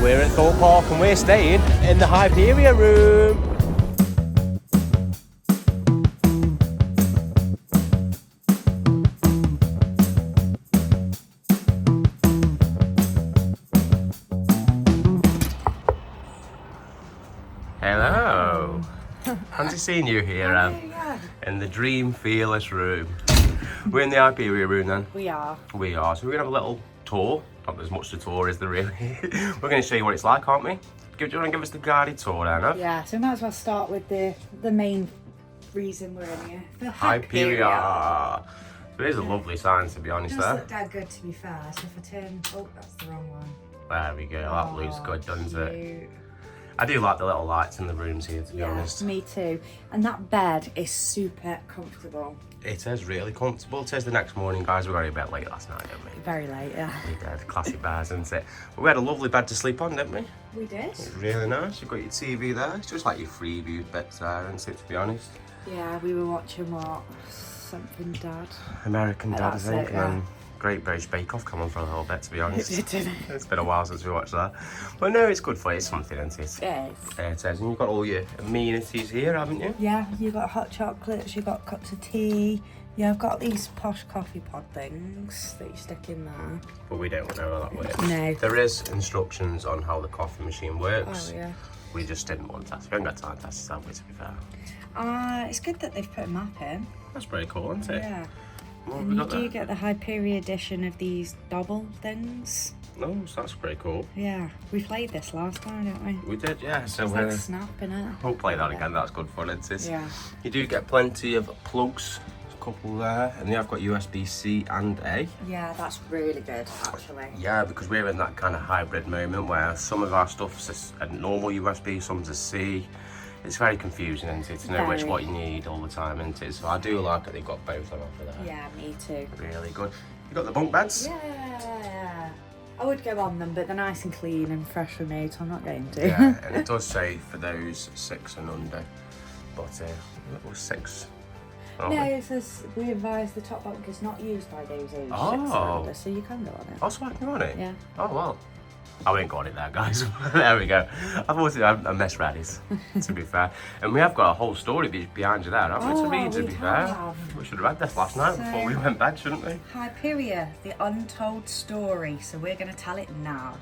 We're at Thorpe Park and we're staying in the Hyperia Room. Hello. Fancy seeing you here, in the Dream Fearless Room. We're in the Hyperia Room then. We are. We are. So we're going to have a little tour. Not as much to tour is there really. We're going to show you what it's like, aren't we? Do you want to give us the guided tour, Anna? Yeah, so we might as well start with the main reason we're in here. The Hyperia. There is a lovely sign, to be honest. It does look that good, to be fair. So if I turn... Oh, that's the wrong one. There we go. That looks good, doesn't it? I do like the little lights in the rooms here, to be honest. Me too. And that bed is super comfortable. It is really comfortable. It is the next morning, guys. We got a bit late last night, didn't we? Very late, yeah. We did. Classic bars, isn't it? But we had a lovely bed to sleep on, didn't we? We did. It was really nice. You've got your TV there. It's just like your freeview bits there, isn't it, to be honest? Yeah, we were watching what? Something Dad. American Dad, I think. It, yeah. And Great British Bake Off come on for a little bit, to be honest. It did, didn't it? It's been a while since we watched that. But no, it's good for you. It's something, isn't it? It is. It is. And you've got all your amenities here, haven't you? Yeah, you've got hot chocolates, you've got cups of tea. Yeah, I've got these posh coffee pod things that you stick in there. But we don't know how that works. No. There is instructions on how the coffee machine works. Oh, yeah. We just didn't want to test. We haven't got time to test it, have we, to be fair? It's good that they've put a map in. That's pretty cool, isn't it? Yeah. What have And we you got do there? get the Hyperia edition of these double things. No, so that's pretty cool. Yeah, we played this last time, didn't we? We did, yeah. So It's like Snap, innit? we'll play that again. That's good fun, isn't it? Yeah. You do get plenty of plugs. A couple there, and you have got USB-C and A. Yeah, that's really good, actually. Yeah, because we're in that kind of hybrid moment where some of our stuff's a normal USB, some's a C. It's very confusing, isn't it, to know which Very. what you need all the time, isn't it? So I do like that they've got both on offer there. Yeah, me too. Really good. You got the bunk beds? Yeah. I would go on them, but they're nice and clean and freshly made, so I'm not going to. Yeah, and it does say for those 6 and under, but it was 6. No, it says we advise the top bunk is not used by those aged 6 or under, so you can go on it. Oh, so I can go on it? Yeah. Oh, well. I won't go on it there, guys. There we go. I thought I misread it, to be fair. And we have got a whole story behind you there, haven't we, to read, to be fair? We should have read this last night before we went bed, shouldn't we? Hyperia, the untold story, so we're going to tell it now.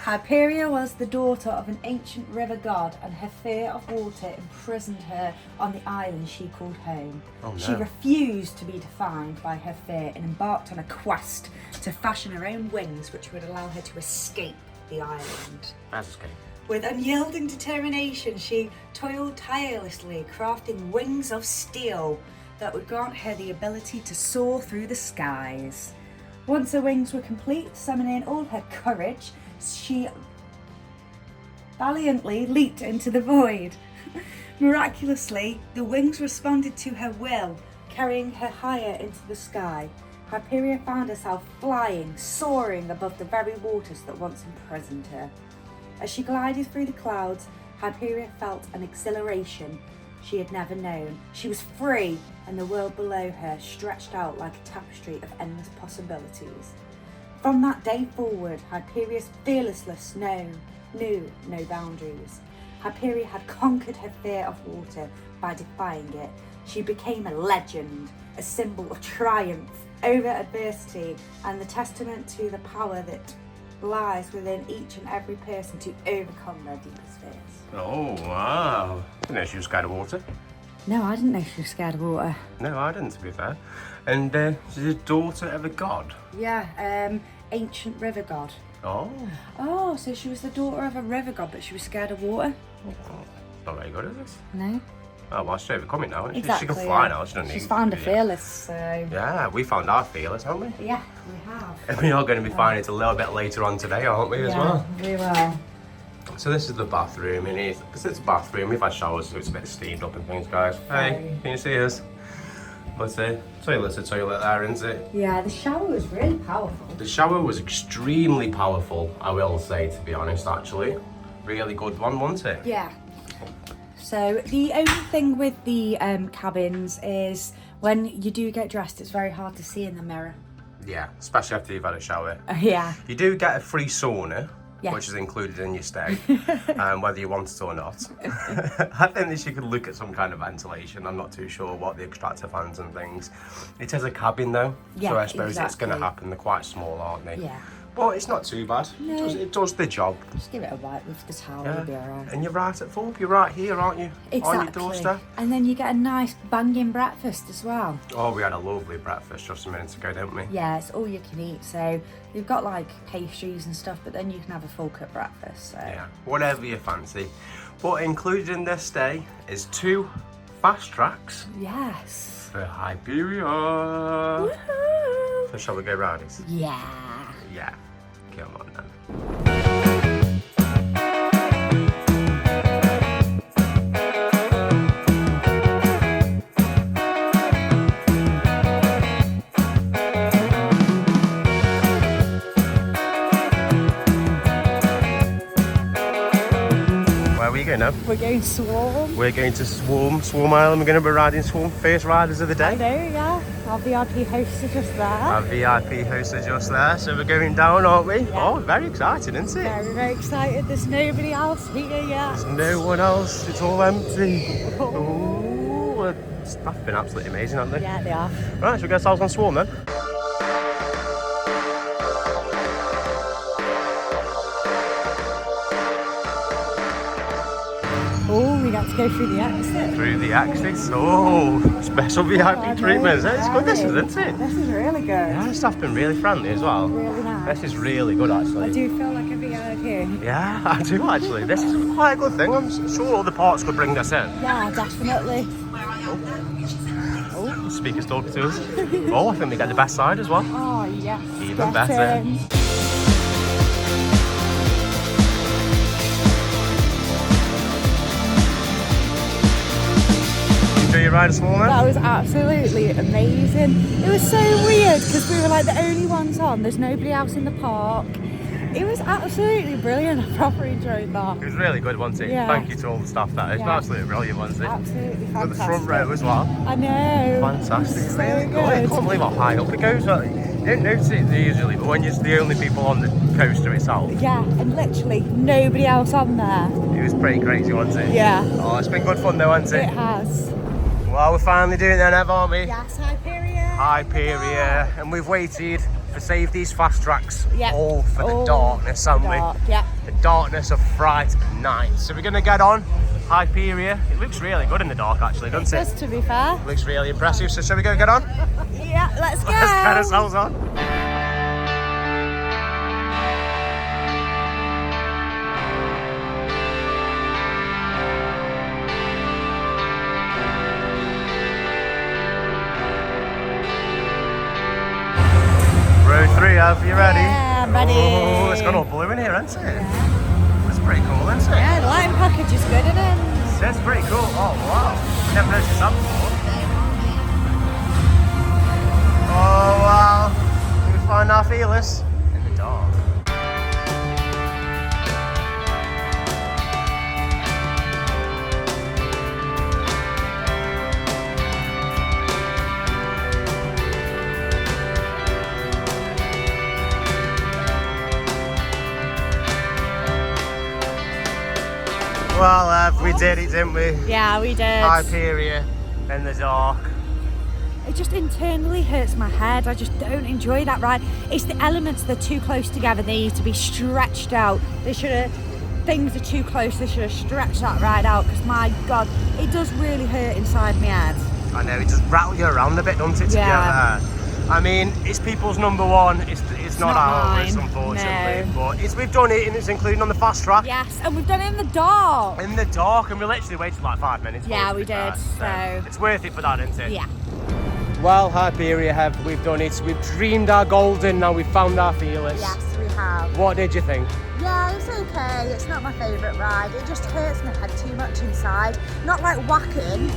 Hyperia was the daughter of an ancient river god, and her fear of water imprisoned her on the island she called home. Oh, no. She refused to be defined by her fear and embarked on a quest to fashion her own wings, which would allow her to escape the island. That's escape. With unyielding determination, she toiled tirelessly, crafting wings of steel that would grant her the ability to soar through the skies. Once her wings were complete, summoning all her courage, she valiantly leaped into the void. Miraculously, the wings responded to her will, carrying her higher into the sky. Hyperia found herself flying, soaring above the very waters that once imprisoned her. As she glided through the clouds, Hyperia felt an exhilaration she had never known. She was free, and the world below her stretched out like a tapestry of endless possibilities. From that day forward, Hyperia's fearlessness knew no boundaries. Hyperia had conquered her fear of water by defying it. She became a legend, a symbol of triumph over adversity, and the testament to the power that lies within each and every person to overcome their deepest fears. Oh, wow. I didn't know she was scared of water. No, I didn't know she was scared of water. No, I didn't, to be fair. And she's a daughter of a god. Yeah, ancient river god. Oh. Oh, so she was the daughter of a river god, but she was scared of water? Not very good, is it? No. Oh, well, she's overcoming now, isn't she? Exactly, She can fly yeah. now, she doesn't need She's found to, her fearless, so... Yeah, we found our fearless, haven't we? Yeah, we have. And we are going to be finding it a little bit later on today, aren't we, as well? we will. So this is the bathroom, and because it's a bathroom, we've had showers, so it's a bit steamed up and things, guys. Hey, can you see us? But toilet's a toilet there, isn't it? Yeah, the shower was really powerful. The shower was extremely powerful, I will say, to be honest, actually. Really good one, wasn't it? Yeah. So the only thing with the cabins is when you do get dressed, it's very hard to see in the mirror. Yeah, especially after you've had a shower. Yeah. You do get a free sauna, Yes. which is included in your stay, whether you want it or not. I think that you could look at some kind of ventilation. I'm not too sure what the extractor fans and things. It is a cabin though, so I suppose it's going to happen. They're quite small, aren't they? Yeah. But it's not too bad. No. It does the job. Just give it a wipe with the towel, you'll be alright. And you're right at Thorpe. You're right here, aren't you? Exactly. On your doorstep. And then you get a nice banging breakfast as well. Oh, we had a lovely breakfast just a minute ago, didn't we? Yeah, it's all you can eat. So you've got like pastries and stuff, but then you can have a full cut breakfast. So. Yeah, whatever you fancy. But included in this stay is 2 fast tracks. Yes. For Hyperia. Woohoo! So shall we go round it? Yeah. Yeah. Come on then. Where are we going now? We're going Swarm. We're going to Swarm Island. We're going to be riding Swarm. First riders of the day. I know, yeah. Our VIP hosts are just there. Our VIP hosts are just there, so we're going down, aren't we? Yeah. Oh, very exciting, isn't it? Very, very excited. There's nobody else here yet. There's no one else. It's all empty. Oh, that's been absolutely amazing, hasn't it? Yeah, they are. Right, shall we get ourselves on Swarm then? Oh, we got to go through the exit. Through the exits. Oh, special VIP treatment. It's good, this is, isn't it? This is really good. Yeah, the staff's been really friendly as well. Really nice. This is really good, actually. I do feel like a VIP. Yeah, I do actually. This is quite a good thing. I'm sure all the parks could bring this in. Yeah, definitely. Oh, the speaker's talking to us. Oh, I think we get the best side as well. Oh, yes. Even better. Enjoy your ride this morning? That was absolutely amazing. It was so weird because we were like the only ones on. There's nobody else in the park. It was absolutely brilliant. I proper enjoyed that. It was really good, wasn't it? Yeah. Thank you to all the staff there. It's absolutely brilliant, wasn't it? Absolutely With fantastic. the front row as well. I know. Fantastic. So Really good. I good. can't believe how high up it goes. You don't notice it usually, but when you're the only people on the coaster itself. Yeah, and literally nobody else on there. It was pretty crazy, wasn't it? Yeah. Oh, it's been good fun though, hasn't It it? has. Well, we're finally doing it then, aren't we? Yes, Hyperia. Hyperia. And we've waited for safety's fast tracks. Yeah. All for the darkness, haven't we? Dark, yeah. The darkness of fright night. So we're going to get on Hyperia. It looks really good in the dark actually, doesn't it? Just to be fair. It looks really impressive. So shall we go get on? Yeah, let's go. Let's get ourselves on. Row 3, Alf, you ready? Yeah, I'm ready. Oh, it's got all blue in here, hasn't it? Yeah. It's pretty cool, isn't it? Yeah, the lighting package is good, isn't it? That's pretty cool. Oh, wow. We never noticed that before. Oh, wow. We find our feelers in the dark. Well, we did it, didn't we? Yeah, we did. Hyperia in the dark. It just internally hurts my head. I just don't enjoy that ride. It's the elements that are too close together. They need to be stretched out. They should have, things are too close. They should have stretched that ride out because my God, it does really hurt inside my head. I know, it just rattles you around a bit, doesn't it, to Yeah. get there? I mean, it's people's number one. It's not ours, mine. unfortunately. No. But we've done it and it's included on the fast track. Yes, and we've done it in the dark. In the dark, and we literally waited like 5 minutes. for Yeah, it to we be fair. did, so- It's worth it for that, isn't it? Yeah. Well, Hyperia, we've done it. We've dreamed our golden, now we've found our feelers. Yes, we have. What did you think? Yeah, it's okay. It's not my favourite ride. It just hurts my head too much inside. Not like whacking,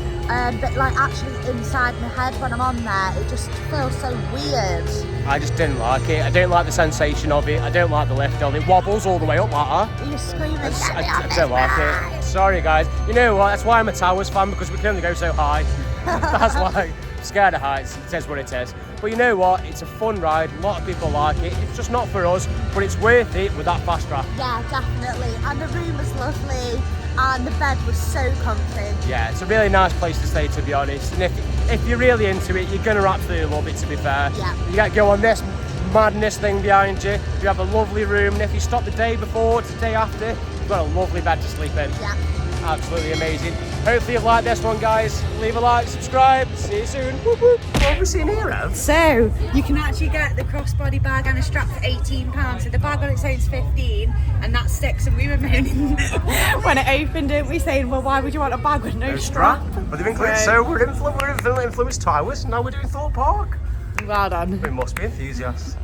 but like actually inside my head when I'm on there. It just feels so weird. I just didn't like it. I don't like the sensation of it. I don't like the lift of it. It wobbles all the way up like that. You're screaming, I "Get me on this don't like ride." it. Sorry guys. You know what? That's why I'm a Towers fan, because we can only go so high. That's why. I'm scared of heights. It is what it is. But you know what? It's a fun ride. A lot of people like it. It's just not for us, but it's worth it with that fast track. Yeah, definitely. And the room was lovely, and the bed was so comfy. Yeah, it's a really nice place to stay, to be honest. And if you're really into it, you're going to absolutely love it, to be fair. Yeah. You get to go on this madness thing behind you. You have a lovely room, and if you stop the day before to the day after, you've got a lovely bed to sleep in. Yeah. Absolutely amazing. Hopefully you've liked this one, guys. Leave a like, subscribe. See you soon. Whoop, whoop. What have we seen here, Ev? So you can actually get the crossbody bag and a strap for £18. So the bag on its own is 15, and that sticks. And we were moaning when it opened, didn't we? Saying, well, why would you want a bag with no strap? But they've included, so we're in Influence Towers, now we're doing Thorpe Park. Well done. We must be enthusiasts.